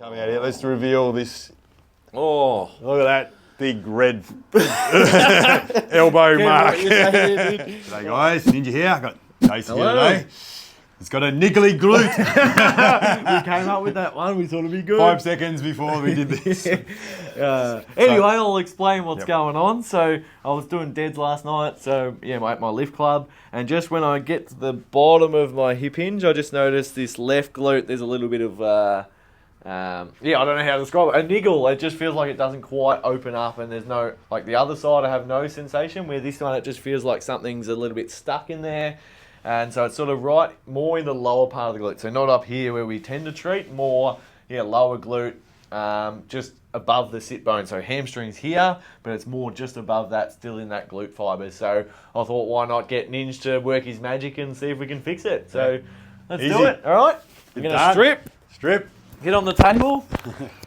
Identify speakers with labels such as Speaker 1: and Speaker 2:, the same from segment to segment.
Speaker 1: Coming out here, let's reveal this.
Speaker 2: Oh,
Speaker 1: Look at that big red elbow mark. G'day guys, Ninja here. I got Jason here today. He's got a niggly glute.
Speaker 2: we came up with that one. We thought it'd be good.
Speaker 1: 5 seconds before we did this.
Speaker 2: Anyway, I'll explain what's going on. So I was doing deads last night. So yeah, my lift club, and just when I get to the bottom of my hip hinge, I just noticed this left glute. There's a little bit of I don't know how to describe it. A niggle. It just feels like it doesn't quite open up, and there's no, like the other side I have no sensation, where this one it just feels like something's a little bit stuck in there. And so it's sort of right more in the lower part of the glute. So not up here where we tend to treat, more lower glute, just above the sit bone. So hamstrings here, but it's more just above that, still in that glute fibre. So I thought, why not get Ninja to work his magic and see if we can fix it. So let's do it. All right. We're going to strip. Get on the table.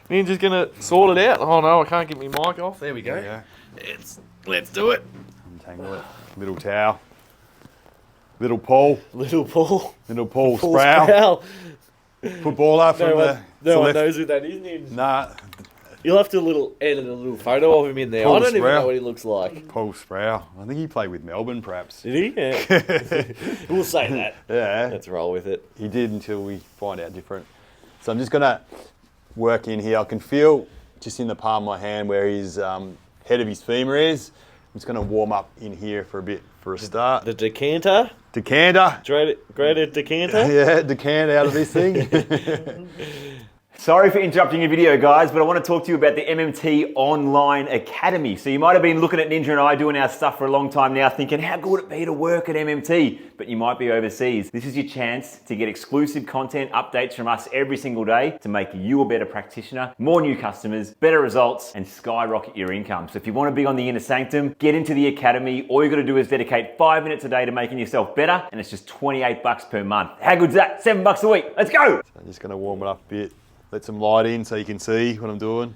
Speaker 2: Ninja's going to sort it out. Oh no, I can't get my mic off. There we go. Let's do it.
Speaker 1: Untangle it. Little towel. Little Paul. Sproul. Footballer from
Speaker 2: No one knows who that is, Ninja.
Speaker 1: Nah.
Speaker 2: You'll have to edit a little photo of him in there.
Speaker 1: Paul
Speaker 2: I don't even
Speaker 1: Sproul.
Speaker 2: know what he looks like.
Speaker 1: Paul Sproul. I think he played with Melbourne, perhaps.
Speaker 2: Did he? Yeah. We'll say that.
Speaker 1: Yeah.
Speaker 2: Let's roll with it.
Speaker 1: He did until we find out different. So I'm just going to work in here. I can feel just in the palm of my hand where his head of his femur is. I'm just going to warm up in here for a bit for a start.
Speaker 2: The decanter. Graded decanter.
Speaker 1: Yeah, decant out of this thing.
Speaker 3: Sorry for interrupting your video, guys, but I want to talk to you about the MMT Online Academy. So you might have been looking at Ninja and I doing our stuff for a long time now, thinking, how good would it be to work at MMT? But you might be overseas. This is your chance to get exclusive content, updates from us every single day to make you a better practitioner, more new customers, better results, and skyrocket your income. So if you want to be on the inner sanctum, get into the Academy. All you got to do is dedicate 5 minutes a day to making yourself better, and it's just $28 per month. How good's that? $7 a week. Let's go!
Speaker 1: So I'm just going to warm it up a bit. Let some light in so you can see what I'm doing.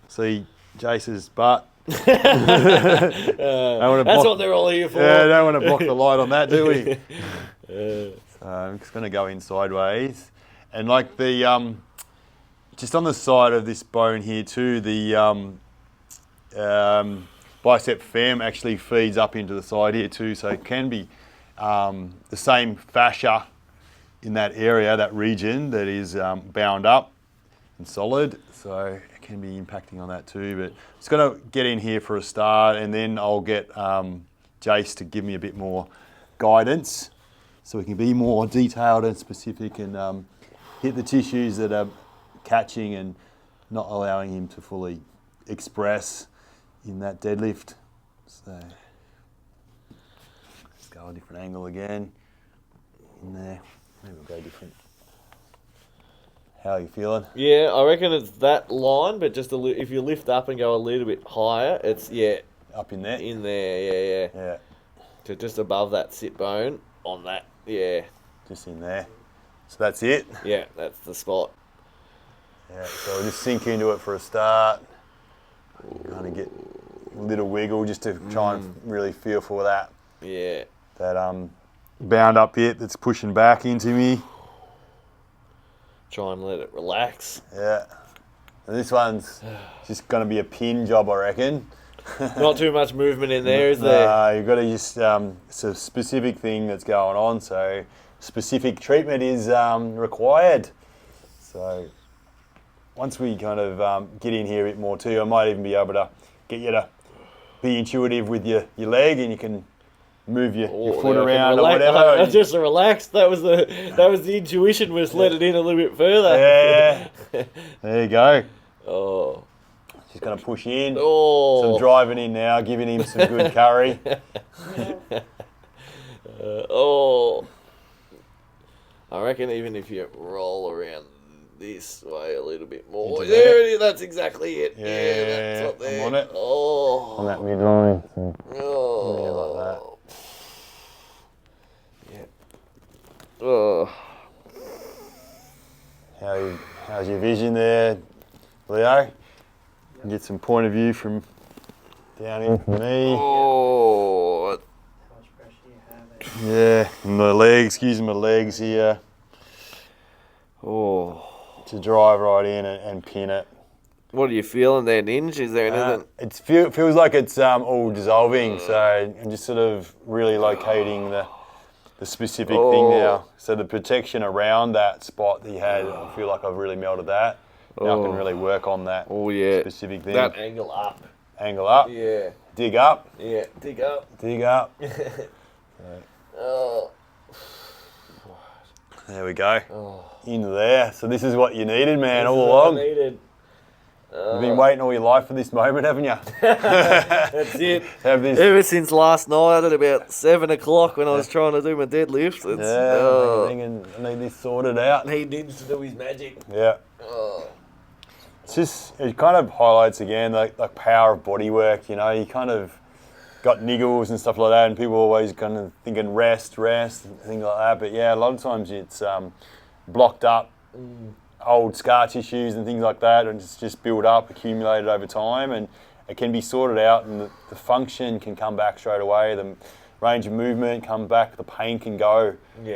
Speaker 1: See Jace's butt.
Speaker 2: That's what they're all here for.
Speaker 1: Yeah, don't want to block the light on that, do we? So I'm just going to go in sideways. And like the, just on the side of this bone here too, the bicep fem actually feeds up into the side here too. So it can be the same fascia in that area, that region that is bound up and solid, so it can be impacting on that too. But it's going to get in here for a start, and then I'll get Jace to give me a bit more guidance so we can be more detailed and specific and hit the tissues that are catching and not allowing him to fully express in that deadlift. So let's go a different angle again in there. Maybe we'll go different. How are you feeling?
Speaker 2: Yeah, I reckon it's that line, but just if you lift up and go a little bit higher, it's
Speaker 1: Up in there?
Speaker 2: in there,
Speaker 1: Yeah,
Speaker 2: So just above that sit bone on that,
Speaker 1: just in there. So that's it?
Speaker 2: yeah, that's the spot.
Speaker 1: Yeah, so we'll just sink into it for a start. Kind of get a little wiggle just to try and really feel for that.
Speaker 2: Yeah.
Speaker 1: That bound up bit that's pushing back into me.
Speaker 2: Try and let it relax.
Speaker 1: Yeah. And this one's just going to be a pin job, I reckon.
Speaker 2: Not too much movement in there, is there?
Speaker 1: You've got to just, it's a specific thing that's going on, so specific treatment is required. So once we kind of get in here a bit more too, I might even be able to get you to be intuitive with your leg, and you can move your foot around or whatever.
Speaker 2: Just relax. That was the intuition, was let it in a little bit further.
Speaker 1: Yeah. There you go.
Speaker 2: Oh.
Speaker 1: Just going to push in.
Speaker 2: Oh.
Speaker 1: So I'm driving in now, giving him some good curry.
Speaker 2: I reckon even if you roll around this way a little bit more. There it is. That's exactly it.
Speaker 1: Yeah,
Speaker 2: that's up there.
Speaker 1: I'm on it.
Speaker 2: Oh.
Speaker 1: On that midline.
Speaker 2: Oh.
Speaker 1: Like that.
Speaker 2: Oh.
Speaker 1: How's your vision there, Leo? Get some point of view from down here from me.
Speaker 2: Oh.
Speaker 1: Yeah, and the legs, excuse my legs here.
Speaker 2: Oh.
Speaker 1: to drive right in and pin it.
Speaker 2: What are you feeling there, Ninja? Is there anything?
Speaker 1: It feels like it's all dissolving, so I'm just sort of really locating the specific thing now. So the protection around that spot that you had, I feel like I've really melted that. Now I can really work on that specific thing.
Speaker 2: That angle up.
Speaker 1: Angle up.
Speaker 2: Yeah.
Speaker 1: Dig up.
Speaker 2: Yeah, dig up.
Speaker 1: Dig up.
Speaker 2: Oh.
Speaker 1: There we go. Into there. So this is what you needed, man, all along. You've been waiting all your life for this moment, haven't you?
Speaker 2: That's it.
Speaker 1: Have this.
Speaker 2: Ever since last night at about 7 o'clock when I was trying to do my deadlifts.
Speaker 1: I need this sorted out.
Speaker 2: He needs to do his magic.
Speaker 1: Yeah. It kind of highlights again like power of bodywork, you know, you kind of got niggles and stuff like that, and people are always kind of thinking rest, and things like that, but yeah, a lot of times it's blocked up old scar tissues and things like that, and it's just built up, accumulated over time, and it can be sorted out, and the function can come back straight away, the range of movement come back, the pain can go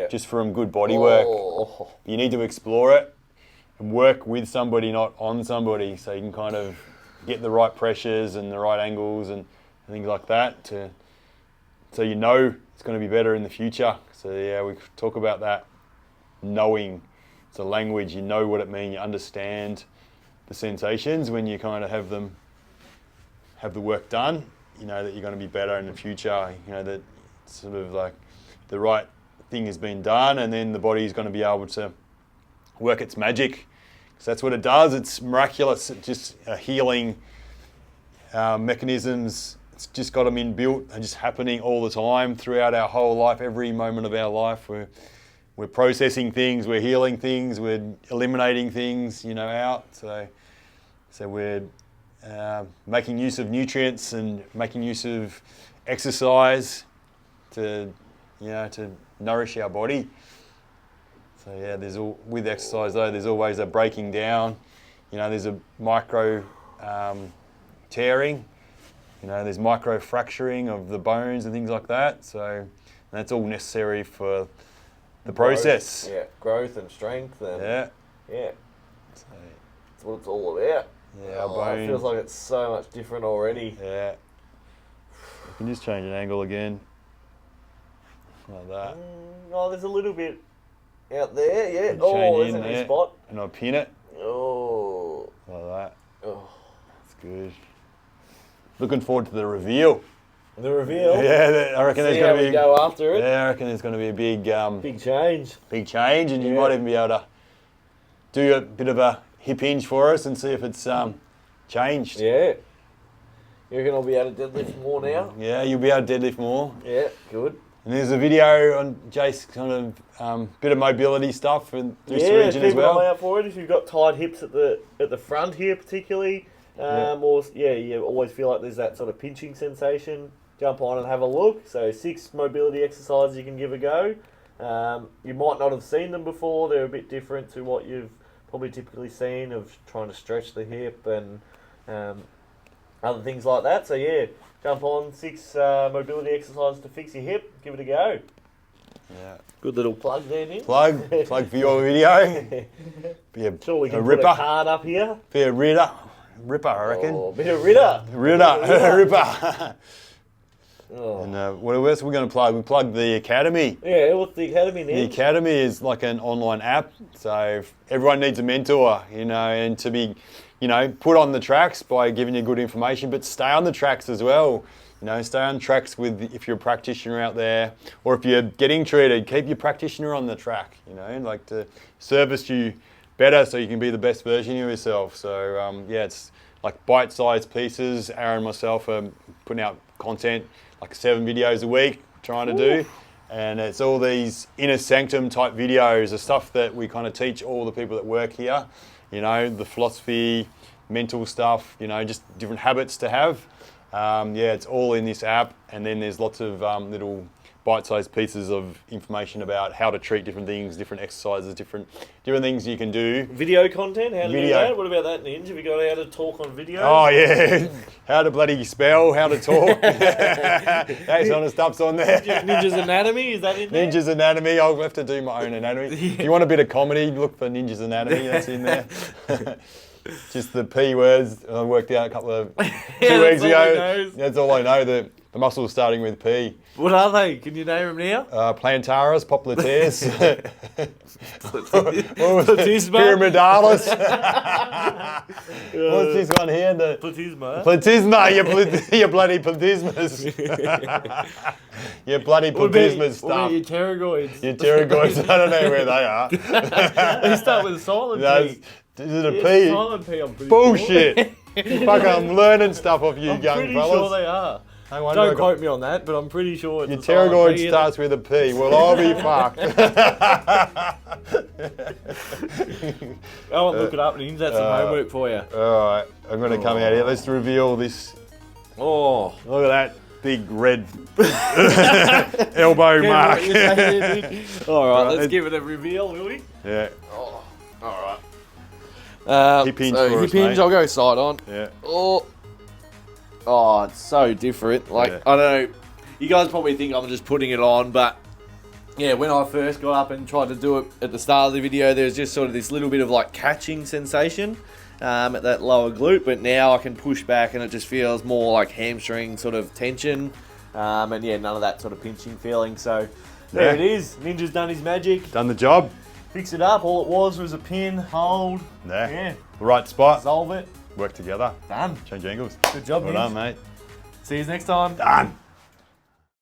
Speaker 1: just from good bodywork. You need to explore it and work with somebody, not on somebody, so you can kind of get the right pressures and the right angles and things like that so you know it's going to be better in the future. So yeah, we talk about that knowing. It's a language, you know what it means, you understand the sensations when you kind of have the work done, you know that you're going to be better in the future, you know that sort of like the right thing has been done, and then the body is going to be able to work its magic. So that's what it does. It's miraculous. It's just healing mechanisms. It's just got them inbuilt. They're just happening all the time throughout our whole life, every moment of our life. We're processing things, we're healing things, we're eliminating things, you know, out. So we're making use of nutrients and making use of exercise to nourish our body. So yeah, with exercise though, there's always a breaking down. You know, there's a micro tearing. You know, there's micro fracturing of the bones and things like that. So that's all necessary for the process.
Speaker 2: Growth and strength. And
Speaker 1: yeah.
Speaker 2: So that's what it's all about.
Speaker 1: Yeah, our bone.
Speaker 2: It feels like it's so much different already.
Speaker 1: Yeah. You can just change an angle again. Like that.
Speaker 2: There's a little bit out there, yeah. There's a new spot.
Speaker 1: And I'll pin it.
Speaker 2: Like
Speaker 1: that. That's good. Looking forward to the reveal.
Speaker 2: The reveal?
Speaker 1: Yeah, I reckon there's going to be...
Speaker 2: go after it.
Speaker 1: Yeah, I reckon there's going to be a big...
Speaker 2: big change.
Speaker 1: Big change, and you might even be able to do a bit of a hip hinge for us and see if it's changed.
Speaker 2: Yeah. You reckon I'll be able to deadlift more now?
Speaker 1: Yeah, you'll be able to deadlift more.
Speaker 2: Yeah, good.
Speaker 1: And there's a video on Jace kind of bit of mobility stuff and this region as well.
Speaker 2: Keep an eye out for it if you've got tight hips at the front here particularly. Or you always feel like there's that sort of pinching sensation. Jump on and have a look. So 6 mobility exercises you can give a go. You might not have seen them before. They're a bit different to what you've probably typically seen of trying to stretch the hip and other things like that. So yeah, jump on 6 mobility exercises to fix your hip. Give it a go.
Speaker 1: Yeah.
Speaker 2: Good little plug there, Nick.
Speaker 1: Plug for your video. Be a,
Speaker 2: sure we can
Speaker 1: ripper.
Speaker 2: put a card up here.
Speaker 1: Be a ripper, I reckon.
Speaker 2: Oh, a bit of Ritter.
Speaker 1: Ripper.
Speaker 2: Oh.
Speaker 1: And what else are we going to plug? We plugged the Academy.
Speaker 2: Yeah, what's the Academy now?
Speaker 1: The Academy is like an online app, so everyone needs a mentor, you know, and to be, you know, put on the tracks by giving you good information, but stay on the tracks as well. You know, stay on tracks if you're a practitioner out there, or if you're getting treated, keep your practitioner on the track, you know, like to service you better so you can be the best version of yourself. So yeah, it's like bite-sized pieces. Aaron and myself are putting out content, like 7 videos a week, trying to do. And it's all these inner sanctum type videos, the stuff that we kind of teach all the people that work here, you know, the philosophy, mental stuff, you know, just different habits to have. Yeah, it's all in this app. And then there's lots of little bite-sized pieces of information about how to treat different things, different exercises, different things you can do.
Speaker 2: Video content? How to do
Speaker 1: Video.
Speaker 2: that? What about that, Ninja? Have you got how to talk on video?
Speaker 1: Oh yeah, how to bloody spell, how to talk. That sort of stuff's on there.
Speaker 2: Ninja's Anatomy, is that in there?
Speaker 1: Ninja's Anatomy, I'll have to do my own anatomy. If you want a bit of comedy, look for Ninja's Anatomy, that's in there. Just the P words, I worked out a couple of 2 weeks ago. That's all I know, the muscles starting with P.
Speaker 2: What are they? Can you name them now?
Speaker 1: Plantaris, popliteus,
Speaker 2: Platisma?
Speaker 1: pyramidalis. What's this one here? The
Speaker 2: Platisma.
Speaker 1: Platisma, you bloody platismas. You bloody platismas
Speaker 2: What
Speaker 1: stuff.
Speaker 2: about your pterygoids?
Speaker 1: Your pterygoids, I don't know where they are.
Speaker 2: They start with a silent P.
Speaker 1: Is it a
Speaker 2: Yeah,
Speaker 1: P?
Speaker 2: silent P, I'm pretty
Speaker 1: Bullshit.
Speaker 2: sure.
Speaker 1: Fuck, I'm learning stuff off you
Speaker 2: I'm
Speaker 1: young
Speaker 2: pretty
Speaker 1: fellas.
Speaker 2: sure they are.
Speaker 1: Hang on,
Speaker 2: Don't quote me on that, but I'm pretty sure it's
Speaker 1: your
Speaker 2: a silent
Speaker 1: pterygoid
Speaker 2: P.
Speaker 1: starts with a P. Well, I'll be fucked.
Speaker 2: Go and look it up, Ninja. That's some homework for you.
Speaker 1: Alright, I'm going to come out here. Let's reveal this.
Speaker 2: Oh.
Speaker 1: Look at that big red elbow mark.
Speaker 2: Alright, let's give it a reveal, will we?
Speaker 1: Yeah,
Speaker 2: Oh, alright.
Speaker 1: Hip hinge
Speaker 2: so
Speaker 1: for us,
Speaker 2: hip hinge,
Speaker 1: mate.
Speaker 2: I'll go side on.
Speaker 1: yeah.
Speaker 2: Oh, it's so different. Like,
Speaker 1: Yeah.
Speaker 2: I don't know. You guys probably think I'm just putting it on, but yeah, when I first got up and tried to do it at the start of the video, there's just sort of this little bit of like catching sensation at that lower glute, but now I can push back and it just feels more like hamstring sort of tension. And yeah, none of that sort of pinching feeling. So there
Speaker 1: Yeah.
Speaker 2: it is. Ninja's done his magic.
Speaker 1: Done the job.
Speaker 2: Fix it up. All it was a pin, hold.
Speaker 1: Yeah.
Speaker 2: Yeah.
Speaker 1: Right spot.
Speaker 2: Solve it.
Speaker 1: Work together.
Speaker 2: Done.
Speaker 1: Change angles.
Speaker 2: Good job,
Speaker 1: Well
Speaker 2: Ninja.
Speaker 1: done, mate.
Speaker 2: See you next time.
Speaker 1: Done.